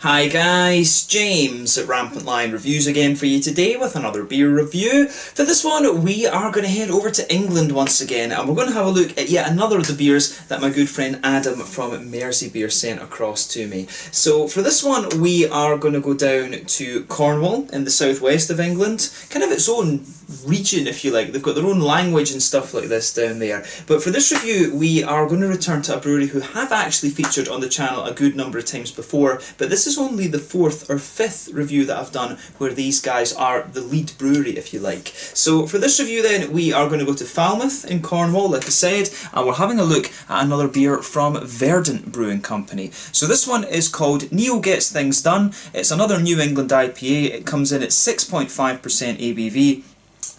Hi guys, James at Rampant Lion Reviews again for you today with another beer review. For this one we are going to head over to England once again and we're going to have a look at yet another of the beers that my good friend Adam from Mersey Beer sent across to me. So for this one we are going to go down to Cornwall in the southwest of England, kind of its own region if you like. They've got their own language and stuff like this down there. But for this review we are going to return to a brewery who have actually featured on the channel a good number of times before, but this is only the fourth or fifth review that I've done where these guys are the lead brewery if you like. So for this review then we are going to go to Falmouth in Cornwall like I said, and we're having a look at another beer from Verdant Brewing Company. So this one is called Neal Gets Things Done. It's another New England IPA. It comes in at 6.5% ABV.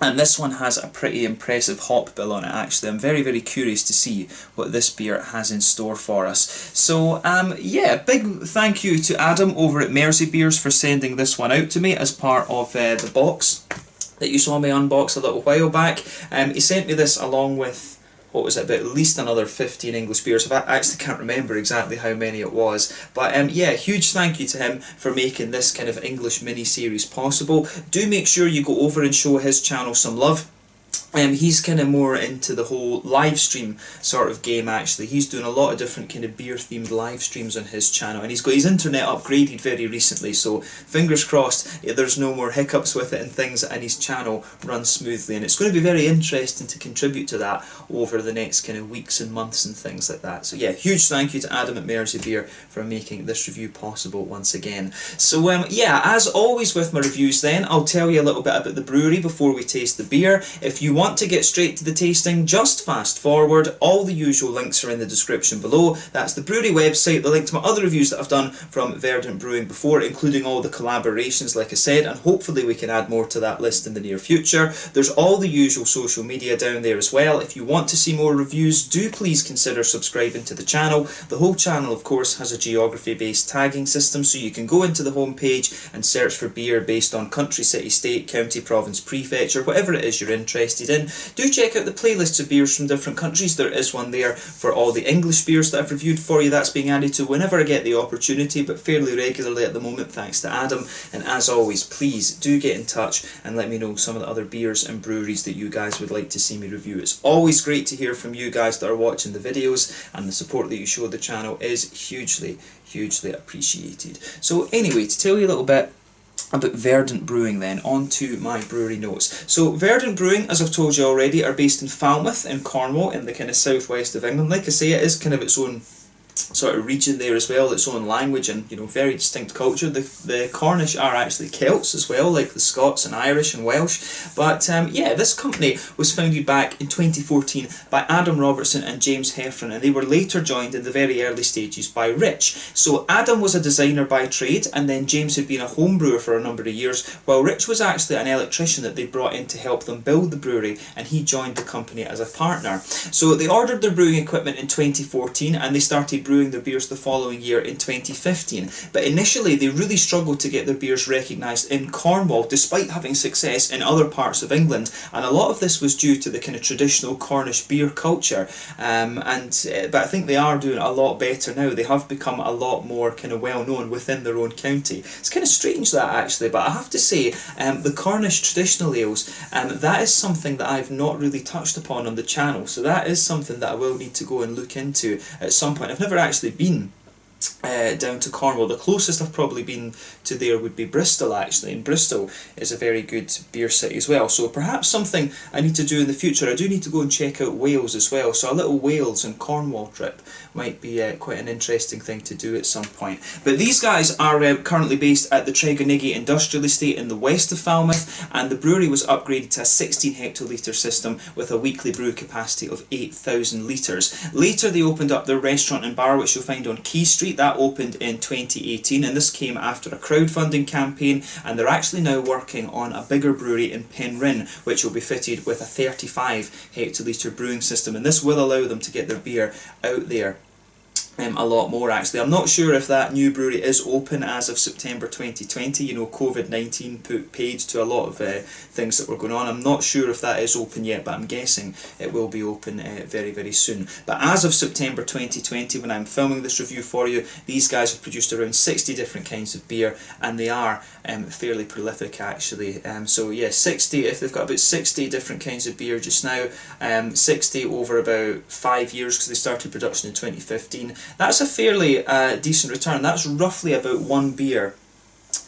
And this one has a pretty impressive hop bill on it actually. I'm very curious to see what this beer has in store for us. So yeah, big thank you to Adam over at Mersey Beers for sending this one out to me as part of the box that you saw me unbox a little while back. He sent me this along with, what was it, about at least another 15 English beers. I actually can't remember exactly how many it was, but yeah, huge thank you to him for making this kind of English mini-series possible. Do make sure you go over and show his channel some love. He's kind of more into the whole live stream sort of game actually. He's doing a lot of different kind of beer themed live streams on his channel, and he's got his internet upgraded very recently, so fingers crossed there's no more hiccups with it and things, and his channel runs smoothly, and it's going to be very interesting to contribute to that over the next kind of weeks and months and things like that. So yeah, huge thank you to Adam at Mersey Beer for making this review possible once again. So yeah, as always with my reviews then, I'll tell you a little bit about the brewery before we taste the beer. If you want to get straight to the tasting, just fast forward. All the usual links are in the description below. That's the brewery website, the link to my other reviews that I've done from Verdant Brewing before, including all the collaborations like I said, and hopefully we can add more to that list in the near future. There's all the usual social media down there as well. If you want to see more reviews, do please consider subscribing to the channel. The whole channel of course has a geography based tagging system, so you can go into the home page and search for beer based on country, city, state, county, province, prefecture, whatever it is you're interested in. Do check out the playlists of beers from different countries. There is one there for all the English beers that I've reviewed for you. That's being added to whenever I get the opportunity, but fairly regularly at the moment thanks to Adam. And as always, please do get in touch and let me know some of the other beers and breweries that you guys would like to see me review. It's always great to hear from you guys that are watching the videos, and the support that you show the channel is hugely appreciated. So anyway, to tell you a little bit about Verdant Brewing then, on to my brewery notes. So Verdant Brewing, as I've told you already, are based in Falmouth in Cornwall in the kind of southwest of England. Like I say, it is kind of its own sort of region there as well, its own language and, you know, very distinct culture. The Cornish are actually Celts as well, like the Scots and Irish and Welsh. But yeah, this company was founded back in 2014 by Adam Robertson and James Heffron, and they were later joined in the very early stages by Rich. So Adam was a designer by trade, and then James had been a home brewer for a number of years, while Rich was actually an electrician that they brought in to help them build the brewery, and he joined the company as a partner. So they ordered their brewing equipment in 2014 and they started brewing their beers the following year in 2015. But initially they really struggled to get their beers recognised in Cornwall despite having success in other parts of England, and a lot of this was due to the kind of traditional Cornish beer culture. But I think they are doing a lot better now. They have become a lot more kind of well known within their own county. It's kind of strange that actually, but I have to say the Cornish traditional ales, that is something that I've not really touched upon on the channel, so that is something that I will need to go and look into at some point. I've never actually been down to Cornwall. The closest I've probably been to there would be Bristol actually, and Bristol is a very good beer city as well, so perhaps something I need to do in the future. I do need to go and check out Wales as well, so a little Wales and Cornwall trip might be quite an interesting thing to do at some point. But these guys are currently based at the Tregonigi Industrial Estate in the west of Falmouth, and the brewery was upgraded to a 16 hectolitre system with a weekly brew capacity of 8,000 litres. Later they opened up their restaurant and bar, which you'll find on Key Street. That opened in 2018, and this came after a crowdfunding campaign, and they're actually now working on a bigger brewery in Penryn, which will be fitted with a 35 hectolitre brewing system, and this will allow them to get their beer out there a lot more actually. I'm not sure if that new brewery is open as of September 2020. You know, COVID-19 put paid to a lot of things that were going on. I'm not sure if that is open yet, but I'm guessing it will be open very, very soon. But as of September 2020, when I'm filming this review for you, these guys have produced around 60 different kinds of beer, and they are fairly prolific actually. So yeah, 60, if they've got about 60 different kinds of beer just now, 60 over about 5 years, because they started production in 2015. That's a fairly decent return. That's roughly about one beer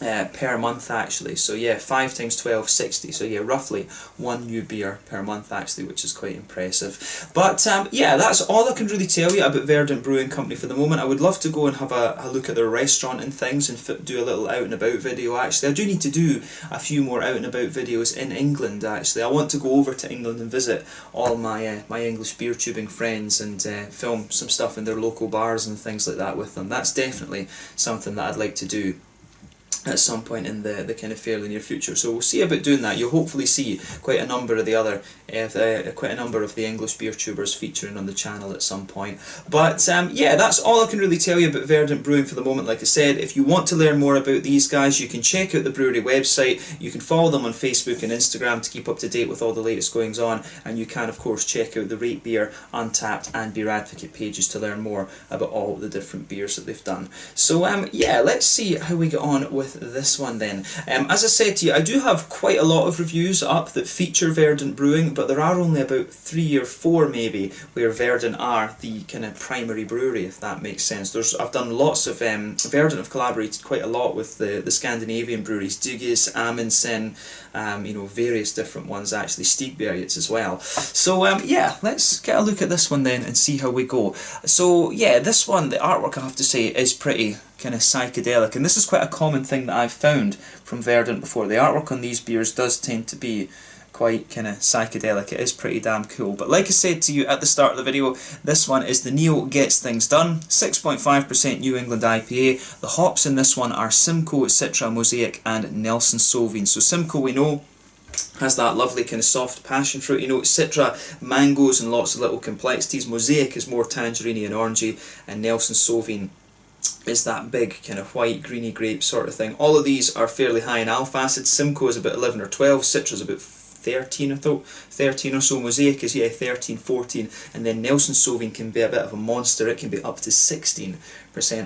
per month actually. So yeah, 5 times 12, 60. So yeah, roughly one new beer per month actually, which is quite impressive. But yeah, that's all I can really tell you about Verdant Brewing Company for the moment. I would love to go and have a look at their restaurant and things, and do a little out and about video actually. I do need to do a few more out and about videos in England actually. I want to go over to England and visit all my my English beer tubing friends, and film some stuff in their local bars and things like that with them. That's definitely something that I'd like to do at some point in the kind of fairly near future. So we'll see about doing that. You'll hopefully see quite a number of the other, quite a number of the English beer tubers featuring on the channel at some point. But yeah, that's all I can really tell you about Verdant Brewing for the moment. Like I said, if you want to learn more about these guys, you can check out the brewery website. You can follow them on Facebook and Instagram to keep up to date with all the latest goings on, and you can of course check out the Rate Beer, Untappd and Beer Advocate pages to learn more about all the different beers that they've done. So yeah, let's see how we get on with this one then. As I said to you, I do have quite a lot of reviews up that feature Verdant Brewing, but there are only about 3 or 4 maybe where Verdant are the kind of primary brewery, if that makes sense. I've done lots of, Verdant have collaborated quite a lot with the Scandinavian breweries, Dugges, Amundsen, you know, various different ones actually, Stigbergets as well. So yeah, let's get a look at this one then and see how we go. So yeah, this one, the artwork I have to say is pretty kind of psychedelic, and this is quite a common thing that I've found from Verdant before. The artwork on these beers does tend to be quite kind of psychedelic. It is pretty damn cool. But like I said to you at the start of the video, this one is the Neal Gets Things Done, 6.5% New England IPA. The hops in this one are Simcoe, Citra, Mosaic and Nelson Sauvin. So Simcoe, we know, has that lovely kind of soft passion fruity note. Citra, mangoes and lots of little complexities. Mosaic is more tangerine and orangey, and Nelson Sauvin is that big kind of white greeny grape sort of thing. All of these are fairly high in alpha acid. Simcoe is about 11 or 12, Citra is about 13, I thought, 13 or so. Mosaic is, yeah, 13, 14, and then Nelson Sauvin can be a bit of a monster. It can be up to 16%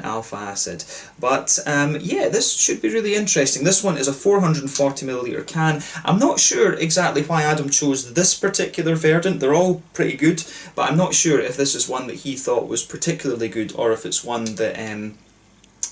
alpha acid. But yeah, this should be really interesting. This one is a 440ml can. I'm not sure exactly why Adam chose this particular Verdant. They're all pretty good, but I'm not sure if this is one that he thought was particularly good, or if it's one that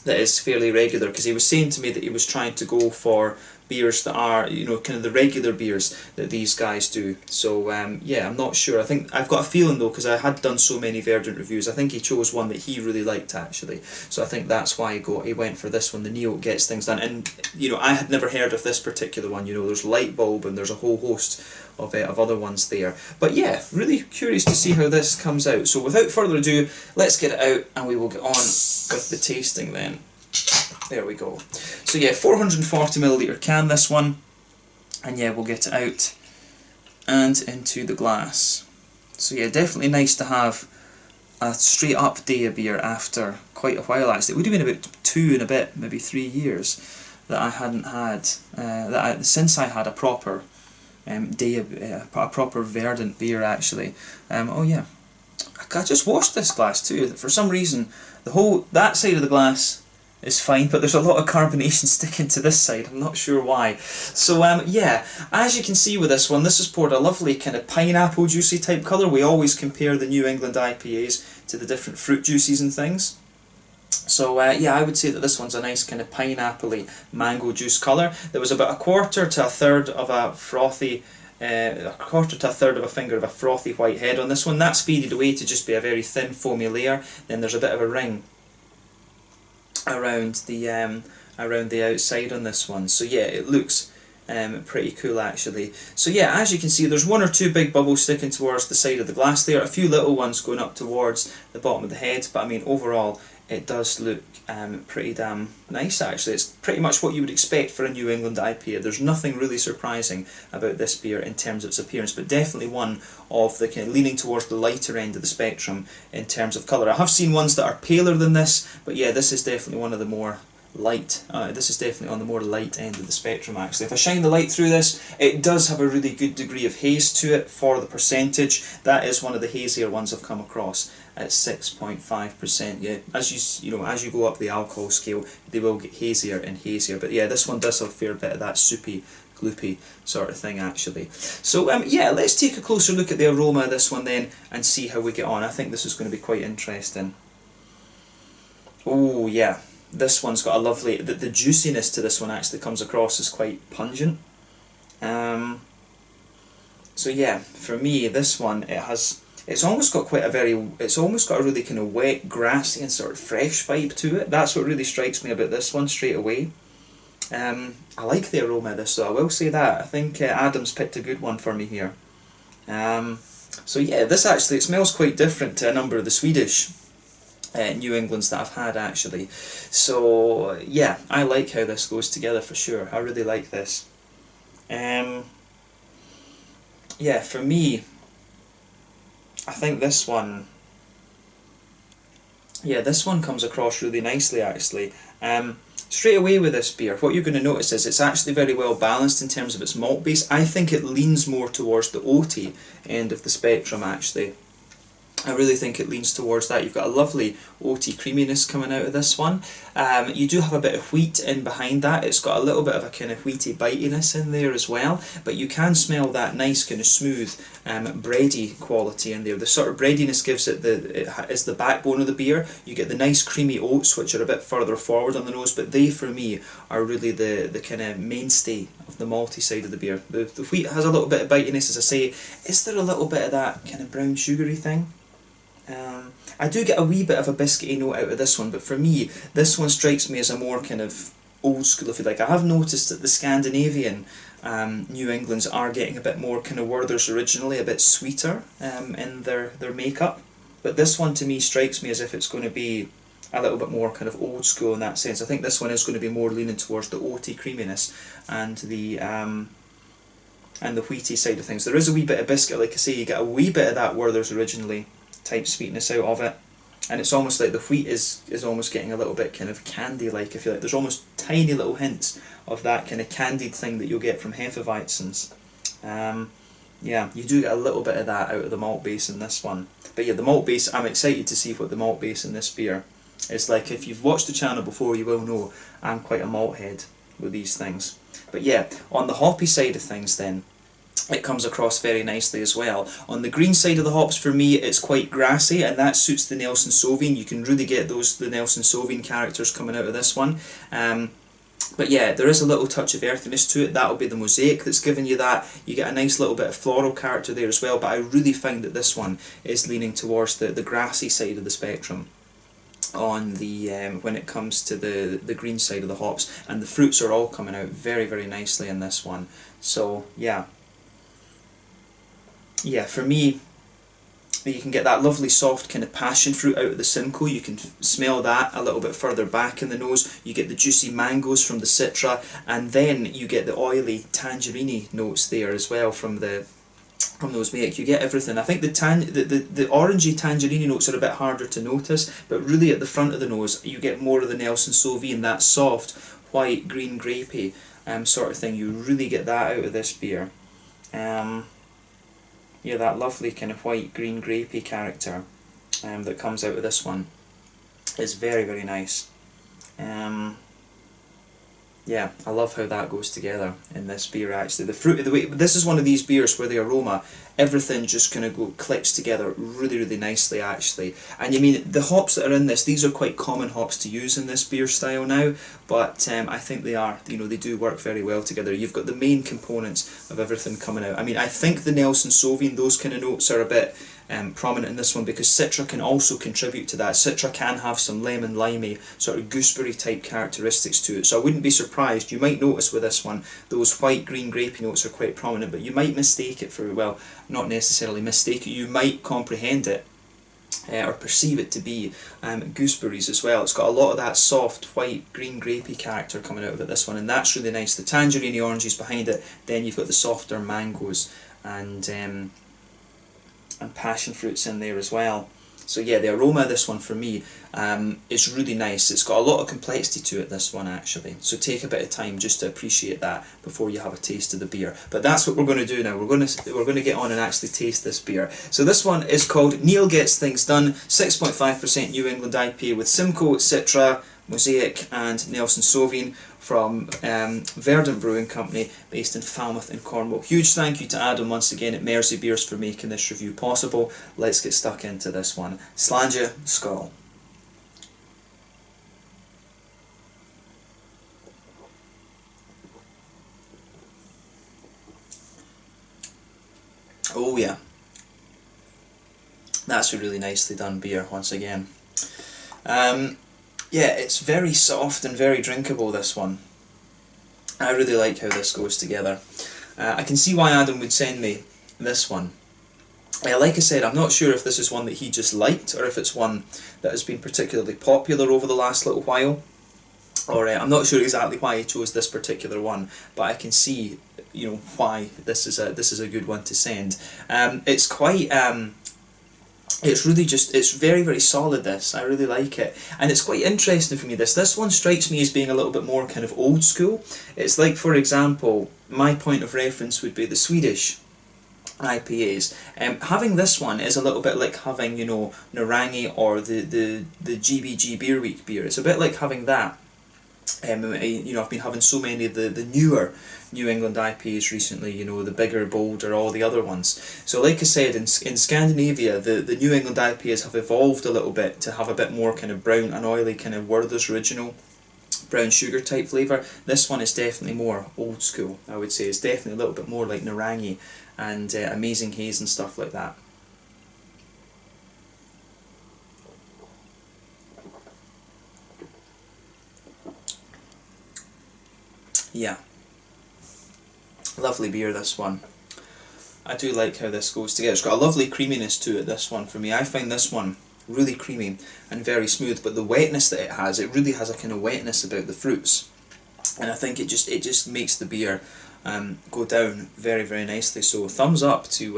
that is fairly regular, because he was saying to me that he was trying to go for beers that are, you know, kind of the regular beers that these guys do. So yeah, I'm not sure. I think I've got a feeling though, because I had done so many Verdant reviews, I think he chose one that he really liked actually. So I think that's why he went for this one, the Neal Gets Things Done. And you know, I had never heard of this particular one. You know, there's Light Bulb and there's a whole host of other ones there. But yeah, really curious to see how this comes out. So without further ado, let's get it out and we will get on with the tasting then. There we go. So yeah, 440ml can, this one, and yeah, we'll get it out and into the glass. So yeah, definitely nice to have a straight up day of beer after quite a while actually. It would have been about 2 and a bit, maybe 3 years that I hadn't had, since I had a proper day of, a proper Verdant beer actually. Oh yeah, I just washed this glass too. For some reason, that side of the glass is fine, but there's a lot of carbonation sticking to this side. I'm not sure why. So yeah, as you can see with this one, this is poured a lovely kind of pineapple juicy type colour. We always compare the New England IPAs to the different fruit juices and things. So yeah, I would say that this one's a nice kind of pineapple-y mango juice colour. There was about a quarter to a third of a frothy, a quarter to a third of a finger of a frothy white head on this one. That's faded away to just be a very thin foamy layer. Then there's a bit of a ring around the outside on this one. So yeah, it looks pretty cool actually. So yeah, as you can see, there's 1 or 2 big bubbles sticking towards the side of the glass there, a few little ones going up towards the bottom of the head, but I mean overall it does look pretty damn nice actually. It's pretty much what you would expect for a New England IPA. There's nothing really surprising about this beer in terms of its appearance, but definitely one of the kind of leaning towards the lighter end of the spectrum in terms of colour. I have seen ones that are paler than this, but yeah, this is definitely one of the more light. This is definitely on the more light end of the spectrum actually. If I shine the light through this, it does have a really good degree of haze to it for the percentage. That is one of the hazier ones I've come across at 6.5%. Yeah, as you go up the alcohol scale, they will get hazier and hazier. But yeah, this one does have a fair bit of that soupy, gloopy sort of thing actually. So yeah, let's take a closer look at the aroma of this one then and see how we get on. I think this is going to be quite interesting. Oh yeah. This one's got a lovely, the juiciness to this one actually comes across as quite pungent. So yeah, for me this one, it's almost got it's almost got a really kind of wet, grassy and sort of fresh vibe to it. That's what really strikes me about this one straight away. I like the aroma of this though, I will say that. I think Adam's picked a good one for me here. So yeah, this actually, it smells quite different to a number of the Swedish New Englands that I've had actually. So yeah, I like how this goes together for sure. I really like this. Yeah, for me, I think this one, yeah, this one comes across really nicely actually. Straight away with this beer, what you're going to notice is it's actually very well balanced in terms of its malt base. I think it leans more towards the oaty end of the spectrum actually. I really think it leans towards that. You've got a lovely oaty creaminess coming out of this one. You do have a bit of wheat in behind that. It's got a little bit of a kind of wheaty bitiness in there as well, but you can smell that nice kind of smooth bready quality in there. The sort of breadiness gives it is the backbone of the beer. You get the nice creamy oats which are a bit further forward on the nose, but they for me are really the kind of mainstay of the malty side of the beer. The wheat has a little bit of bitiness, as I say. Is there a little bit of that kind of brown sugary thing? I do get a wee bit of a biscuity note out of this one, but for me, this one strikes me as a more kind of old school, if you like. I have noticed that the Scandinavian New Englands are getting a bit more kind of Werther's originally, a bit sweeter in their makeup. But this one to me strikes me as if it's going to be a little bit more kind of old school in that sense. I think this one is going to be more leaning towards the oaty creaminess and the wheaty side of things. There is a wee bit of biscuit, like I say, you get a wee bit of that Werther's originally type sweetness out of it, and it's almost like the wheat is almost getting a little bit kind of candy-like, if you like. There's almost tiny little hints of that kind of candied thing that you'll get from Hefeweizens. Yeah, you do get a little bit of that out of the malt base in this one. But yeah, the malt base, I'm excited to see what the malt base in this beer is like. If you've watched the channel before, you will know I'm quite a malt head with these things. But yeah, on the hoppy side of things then, it comes across very nicely as well. On the green side of the hops, for me, it's quite grassy, and that suits the Nelson Sauvin. You can really get the Nelson Sauvin characters coming out of this one. But yeah, there is a little touch of earthiness to it. That'll be the mosaic that's giving you that. You get a nice little bit of floral character there as well, but I really find that this one is leaning towards the grassy side of the spectrum on the when it comes to the green side of the hops, and the fruits are all coming out very, very nicely in this one. So yeah. Yeah, for me, you can get that lovely soft kind of passion fruit out of the Simcoe. You can smell that a little bit further back in the nose. You get the juicy mangoes from the Citra, and then you get the oily tangerine notes there as well from those make. You get everything. I think the orangey tangerine notes are a bit harder to notice, but really at the front of the nose you get more of the Nelson Sauvin, that soft white green grapey sort of thing. You really get that out of this beer. Yeah, that lovely kind of white green grapey character that comes out of this one is very, very nice. Yeah, I love how that goes together in this beer actually. The fruit, this is one of these beers where the aroma, everything just kind of clicks together really, really nicely actually. And you mean, the hops that are in this, these are quite common hops to use in this beer style now, but I think they are, they do work very well together. You've got the main components of everything coming out. I mean, I think the Nelson Sauvin, those kind of notes are a bit prominent in this one, because Citra can also contribute to that. Citra can have some lemon limey sort of gooseberry type characteristics to it, so I wouldn't be surprised. You might notice with this one those white green grapey notes are quite prominent, but you might mistake it for, well, not necessarily mistake it, you might comprehend it or perceive it to be, gooseberries as well. It's got a lot of that soft white green grapey character coming out of it, this one, and that's really nice. The tangerine oranges behind it, then you've got the softer mangoes and passion fruits in there as well. So yeah, the aroma of this one for me is really nice. It's got a lot of complexity to it, this one actually. So take a bit of time just to appreciate that before you have a taste of the beer. But that's what we're going to do now. We're going to get on and actually taste this beer. So this one is called Neal Gets Things Done, 6.5% New England IPA with Simcoe, Citra, Mosaic and Nelson Sauvin from Verdant Brewing Company based in Falmouth in Cornwall. Huge thank you to Adam once again at Mersey Beers for making this review possible. Let's get stuck into this one. Slàinte Skål. Oh yeah, that's a really nicely done beer once again. Yeah, it's very soft and very drinkable, this one. I really like how this goes together. I can see why Adam would send me this one. Like I said, I'm not sure if this is one that he just liked or if it's one that has been particularly popular over the last little while. Or I'm not sure exactly why he chose this particular one, but I can see, you know, why this is a good one to send. It's quite it's really just, it's very, very solid, this. I really like it. And it's quite interesting for me, this one strikes me as being a little bit more kind of old school. It's like, for example, my point of reference would be the Swedish IPAs. Having this one is a little bit like having, you know, Narangi or the GBG Beer Week beer. It's a bit like having that. You know, I've been having so many of the newer New England IPAs recently, you know, the bigger, bolder, all the other ones. So like I said, in Scandinavia, the New England IPAs have evolved a little bit to have a bit more kind of brown and oily, kind of Werther's Original brown sugar type flavour. This one is definitely more old school, I would say. It's definitely a little bit more like Narangi and Amazing Haze and stuff like that. Yeah, lovely beer, this one. I do like how this goes together. It's got a lovely creaminess to it, this one, for me. I find this one really creamy and very smooth, but the wetness that it really has a kind of wetness about the fruits. And I think it just makes the beer go down very, very nicely. So thumbs up to,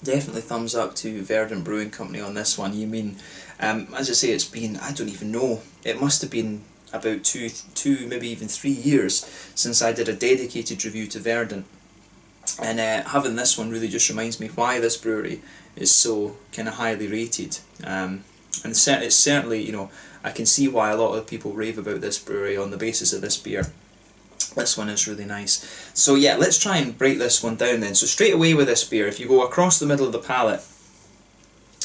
definitely thumbs up to Verdant Brewing Company on this one. You mean, as I say, it's been, I don't even know, it must have been about two, maybe even 3 years since I did a dedicated review to Verdant, and having this one really just reminds me why this brewery is so kind of highly rated. And it's certainly, you know, I can see why a lot of people rave about this brewery on the basis of this beer. This one is really nice. So yeah, let's try and break this one down then. So straight away with this beer, if you go across the middle of the palate,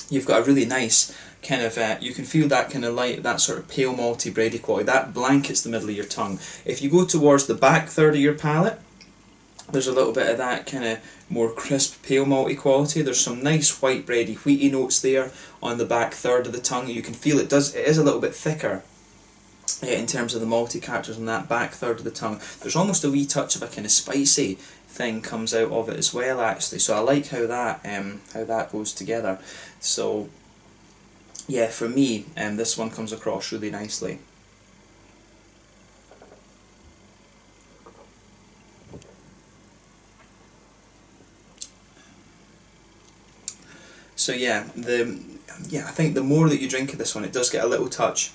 you've got a really nice kind of, you can feel that kind of light, that sort of pale malty bready quality, that blankets the middle of your tongue. If you go towards the back third of your palate, there's a little bit of that kind of more crisp pale malty quality. There's some nice white bready wheaty notes there on the back third of the tongue. You can feel it is a little bit thicker in terms of the malty characters on that back third of the tongue. There's almost a wee touch of a kind of spicy thing comes out of it as well, actually. So I like how that goes together. So yeah, for me, this one comes across really nicely. So yeah, I think the more that you drink of this one, it does get a little touch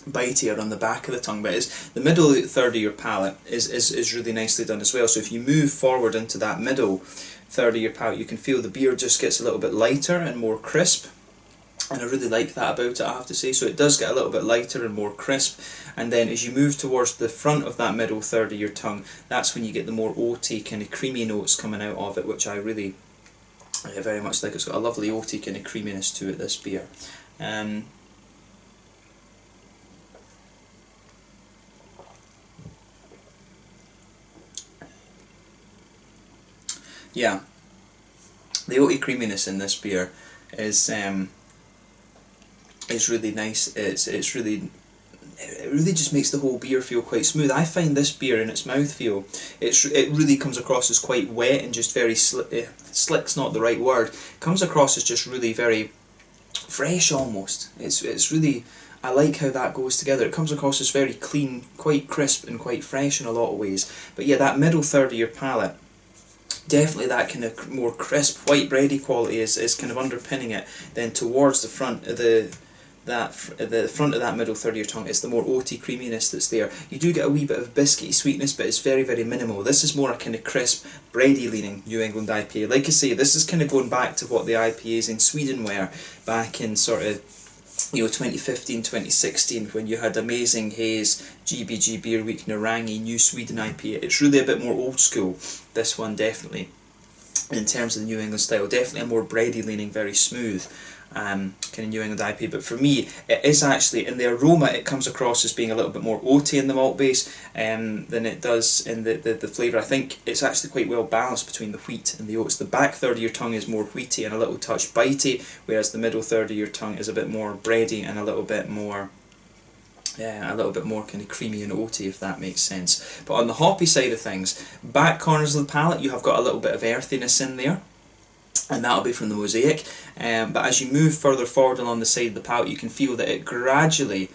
bitier on the back of the tongue, but the middle third of your palate is really nicely done as well. So if you move forward into that middle third of your palate, you can feel the beer just gets a little bit lighter and more crisp, and I really like that about it, I have to say. So it does get a little bit lighter and more crisp, and then as you move towards the front of that middle third of your tongue, that's when you get the more oaty kind of creamy notes coming out of it, which I really very much like. It's got a lovely oaty kind of creaminess to it, this beer. Yeah, the oaty creaminess in this beer is really nice. It really just makes the whole beer feel quite smooth. I find this beer in its mouthfeel, it really comes across as quite wet and just very slick's not the right word. It comes across as just really very fresh almost. It's really, I like how that goes together. It comes across as very clean, quite crisp and quite fresh in a lot of ways. But yeah, that middle third of your palate, definitely that kind of more crisp white bready quality is kind of underpinning it. Then towards the front of the front of that middle third of your tongue, it's the more oaty creaminess that's there. You do get a wee bit of biscuity sweetness, but it's very, very minimal. This is more a kind of crisp, bready leaning New England IPA. Like I say, this is kind of going back to what the IPAs in Sweden were back in sort of 2015, 2016, when you had Amazing Haze, GBG Beer Week, Narangi, New Sweden IPA. It's really a bit more old school, this one definitely, in terms of the New England style. Definitely a more bready leaning, very smooth kind of New England IPA. But for me, it is actually, in the aroma, it comes across as being a little bit more oaty in the malt base than it does in the flavour. I think it's actually quite well balanced between the wheat and the oats. The back third of your tongue is more wheaty and a little touch bitey, whereas the middle third of your tongue is a bit more bready and a little bit more kind of creamy and oaty, if that makes sense. But on the hoppy side of things, back corners of the palate, you have got a little bit of earthiness in there, and that'll be from the mosaic. But as you move further forward along the side of the palate, you can feel that it gradually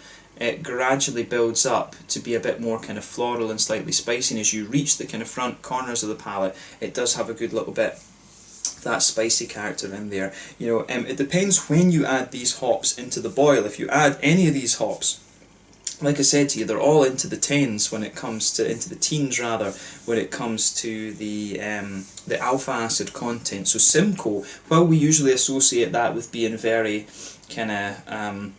builds up to be a bit more kind of floral and slightly spicy. And as you reach the kind of front corners of the palate, it does have a good little bit of that spicy character in there. It depends when you add these hops into the boil. If you add any of these hops, like I said to you, they're all into the tens when it comes to, into the teens rather, when it comes to the alpha acid content. So Simcoe, while we usually associate that with being very kind of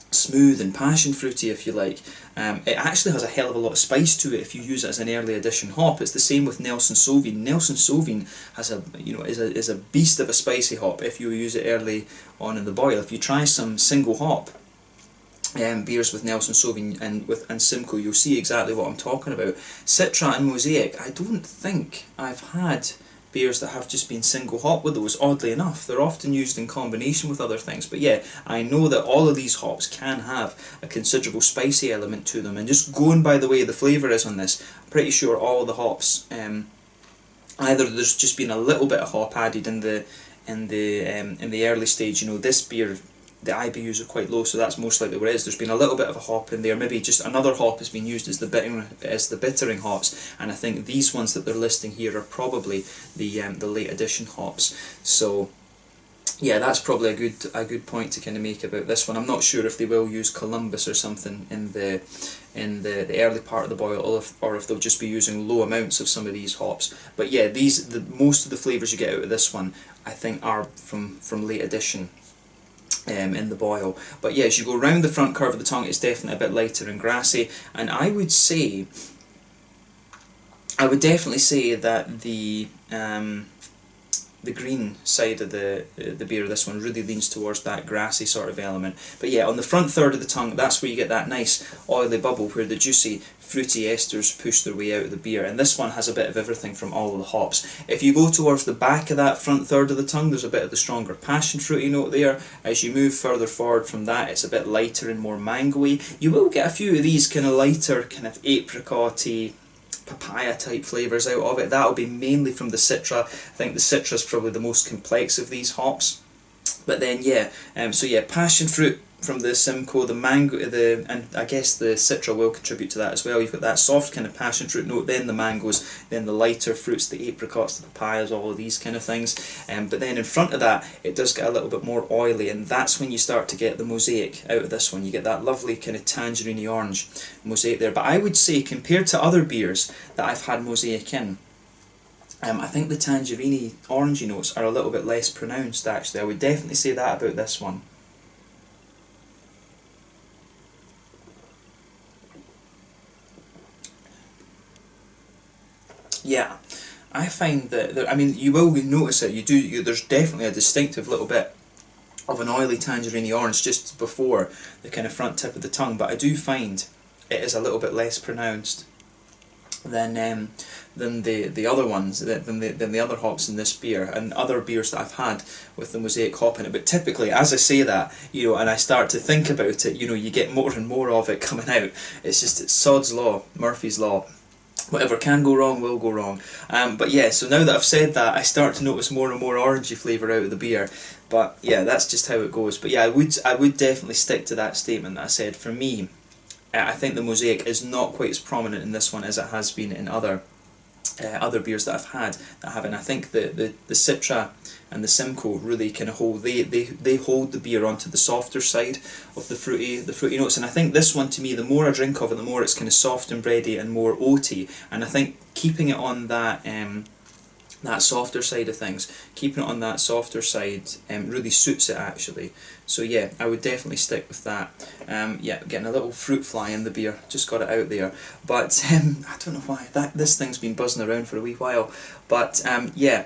smooth and passion fruity, if you like, it actually has a hell of a lot of spice to it if you use it as an early addition hop. It's the same with Nelson Sauvin. Nelson Sauvin has is a beast of a spicy hop if you use it early on in the boil. If you try some single hop beers with Nelson Sauvin and Simcoe, you'll see exactly what I'm talking about. Citra and Mosaic, I don't think I've had beers that have just been single hop with those, oddly enough. They're often used in combination with other things, but yeah, I know that all of these hops can have a considerable spicy element to them. And just going by the way the flavour is on this, I'm pretty sure all of the hops, either there's just been a little bit of hop added in the early stage. This beer, the IBUs are quite low, so that's most likely what it is. There's been a little bit of a hop in there, maybe just another hop has been used as the bittering hops, and I think these ones that they're listing here are probably the late addition hops. So yeah, that's probably a good point to kind of make about this one. I'm not sure if they will use Columbus or something in the early part of the boil, or if they'll just be using low amounts of some of these hops. But yeah, most of the flavours you get out of this one, I think, are from late addition in the boil. But yeah, as you go round the front curve of the tongue, it's definitely a bit lighter and grassy, and I would definitely say that the green side of the beer, this one, really leans towards that grassy sort of element. But yeah, on the front third of the tongue, that's where you get that nice oily bubble where the juicy fruity esters push their way out of the beer, and this one has a bit of everything from all of the hops. If you go towards the back of that front third of the tongue, there's a bit of the stronger passion fruity note there. As you move further forward from that, it's a bit lighter and more mangoey. You will get a few of these kind of lighter, kind of apricot-y, papaya type flavours out of it. That'll be mainly from the Citra. I think the Citra is probably the most complex of these hops. But then yeah, passion fruit from the Simcoe, the mango, and I guess the Citra will contribute to that as well. You've got that soft kind of passion fruit note, then the mangoes, then the lighter fruits, the apricots, the papayas, all of these kind of things. But then in front of that, it does get a little bit more oily, and that's when you start to get the mosaic out of this one. You get that lovely kind of tangerine orange mosaic there. But I would say, compared to other beers that I've had mosaic in, I think the tangerine orangey notes are a little bit less pronounced actually. I would definitely say that about this one. Yeah, I find that I mean, you will notice it. There's definitely a distinctive little bit of an oily tangerine orange just before the kind of front tip of the tongue, but I do find it is a little bit less pronounced than the other ones, than the other hops in this beer and other beers that I've had with the mosaic hop in it. But typically, as I say that, and I start to think about it, you get more and more of it coming out. It's sod's law, Murphy's law. Whatever can go wrong will go wrong. But yeah, so now that I've said that, I start to notice more and more orangey flavour out of the beer. But yeah, that's just how it goes. But yeah, I would definitely stick to that statement that I said. For me, I think the mosaic is not quite as prominent in this one as it has been in other beers that I've had that haven't. I think the Citra and the Simcoe really kind of hold they hold the beer onto the softer side of the fruity notes, and I think this one, to me, the more I drink of it, the more it's kind of soft and bready and more oaty, and I think keeping it on that softer side of things, keeping it on that softer side really suits it actually. So yeah, I would definitely stick with that. Yeah, getting a little fruit fly in the beer, just got it out there. But I don't know why this thing's been buzzing around for a wee while. But yeah,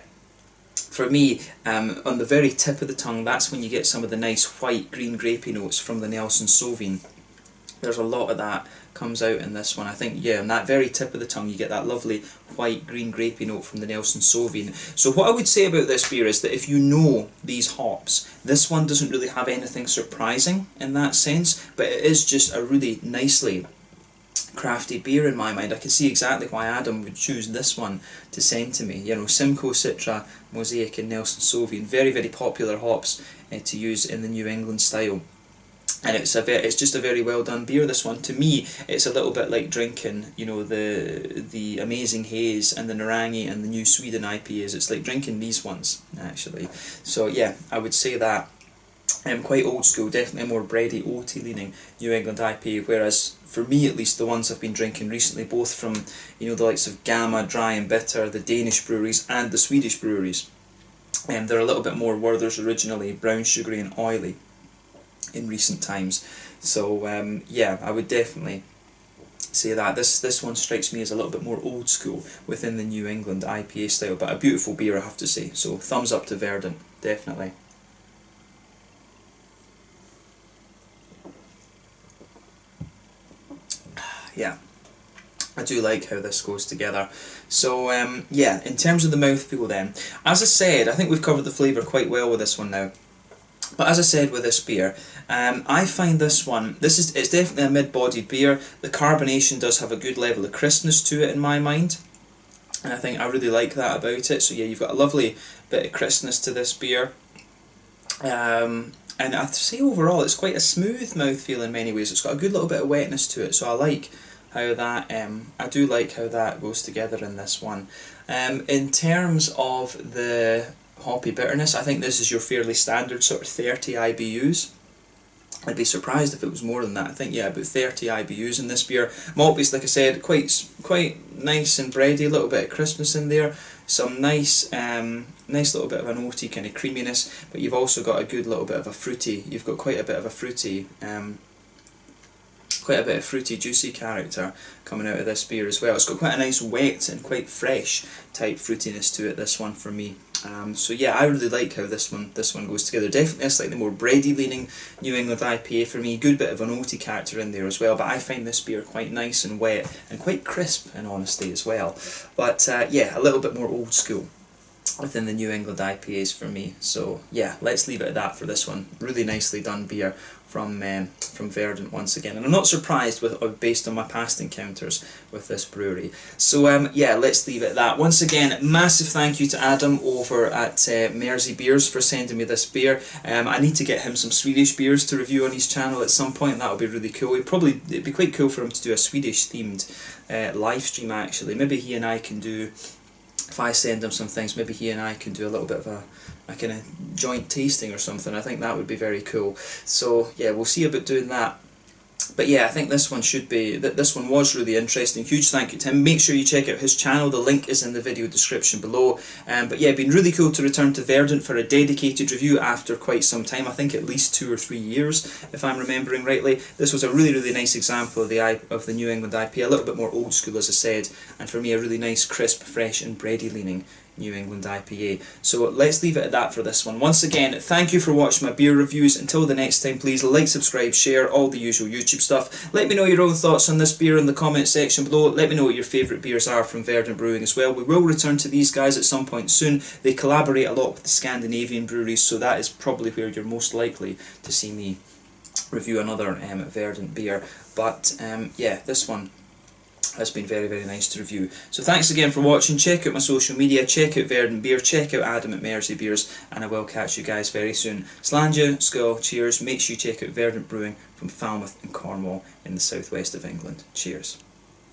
for me, on the very tip of the tongue, that's when you get some of the nice white green grapey notes from the Nelson Sauvin. There's a lot of that comes out in this one. I think, yeah, on that very tip of the tongue you get that lovely white green grapey note from the Nelson Sauvin. So what I would say about this beer is that if you know these hops, this one doesn't really have anything surprising in that sense, but it is just a really nicely crafted beer in my mind. I can see exactly why Adam would choose this one to send to me. You know, Simcoe, Citra, Mosaic and Nelson Sauvin, very, very popular hops to use in the New England style. And it's just a very well done beer, this one. To me, it's a little bit like drinking, you know, the Amazing Haze and the Narangi and the New Sweden IPAs. It's like drinking these ones, actually. So yeah, I would say that. Quite old school, definitely a more bready, oaty leaning New England IPA, whereas for me at least the ones I've been drinking recently, both from, you know, the likes of Gamma, Dry and Bitter, the Danish breweries and the Swedish breweries, they're a little bit more Werther's originally, brown sugary and oily in recent times. So yeah, I would definitely say that this one strikes me as a little bit more old school within the New England IPA style, but a beautiful beer, I have to say. So thumbs up to Verdant, definitely. Yeah, I do like how this goes together. So yeah, in terms of the mouthfeel then, as I said, I think we've covered the flavour quite well with this one now. But as I said with this beer, I find this one, it's definitely a mid-bodied beer. The carbonation does have a good level of crispness to it in my mind, and I think I really like that about it. So yeah, you've got a lovely bit of crispness to this beer. And I'd say overall it's quite a smooth mouthfeel in many ways. It's got a good little bit of wetness to it, so I like how that, I do like how that goes together in this one. In terms of the hoppy bitterness, I think this is your fairly standard sort of 30 IBUs. I'd be surprised if it was more than that. I think, yeah, about 30 IBUs in this beer. Malt base, like I said, quite nice and bready, a little bit of crispness in there. Some nice little bit of an oaty kind of creaminess, but you've also got a good little bit of a fruity, you've got quite a bit of fruity, juicy character coming out of this beer as well. It's got quite a nice wet and quite fresh type fruitiness to it, this one, for me. So yeah, I really like how this one goes together. Definitely a slightly more bready leaning New England IPA for me. Good bit of an oaty character in there as well, but I find this beer quite nice and wet and quite crisp in honesty as well. But yeah, a little bit more old school within the New England IPAs for me. So yeah, let's leave it at that for this one. Really nicely done beer from Verdant once again, and I'm not surprised based on my past encounters with this brewery. So yeah, let's leave it at that. Once again, massive thank you to Adam over at Mersey Beers for sending me this beer. I need to get him some Swedish beers to review on his channel at some point. That would be really cool. It'd be quite cool for him to do a Swedish themed live stream actually. Maybe he and I can do, if I send him some things, maybe he and I can do a little bit of a kind of joint tasting or something. I think that would be very cool. So yeah, we'll see about doing that. But yeah, I think this one was really interesting. Huge thank you to him. Make sure you check out his channel. The link is in the video description below. But yeah, been really cool to return to Verdant for a dedicated review after quite some time. I think at least 2 or 3 years, if I'm remembering rightly. This was a really, really nice example of the New England IPA, a little bit more old school, as I said, and for me a really nice, crisp, fresh and bready leaning New England IPA. So let's leave it at that for this one. Once again, thank you for watching my beer reviews. Until the next time, please like, subscribe, share, all the usual YouTube stuff. Let me know your own thoughts on this beer in the comment section below. Let me know what your favourite beers are from Verdant Brewing as well. We will return to these guys at some point soon. They collaborate a lot with the Scandinavian breweries, so that is probably where you're most likely to see me review another Verdant beer. But yeah, this one has been very, very nice to review. So thanks again for watching. Check out my social media, check out Verdant Beer, check out Adam at Mersey Beers, and I will catch you guys very soon. Slàinte, Skål, cheers. Make sure you check out Verdant Brewing from Falmouth in Cornwall in the southwest of England. Cheers.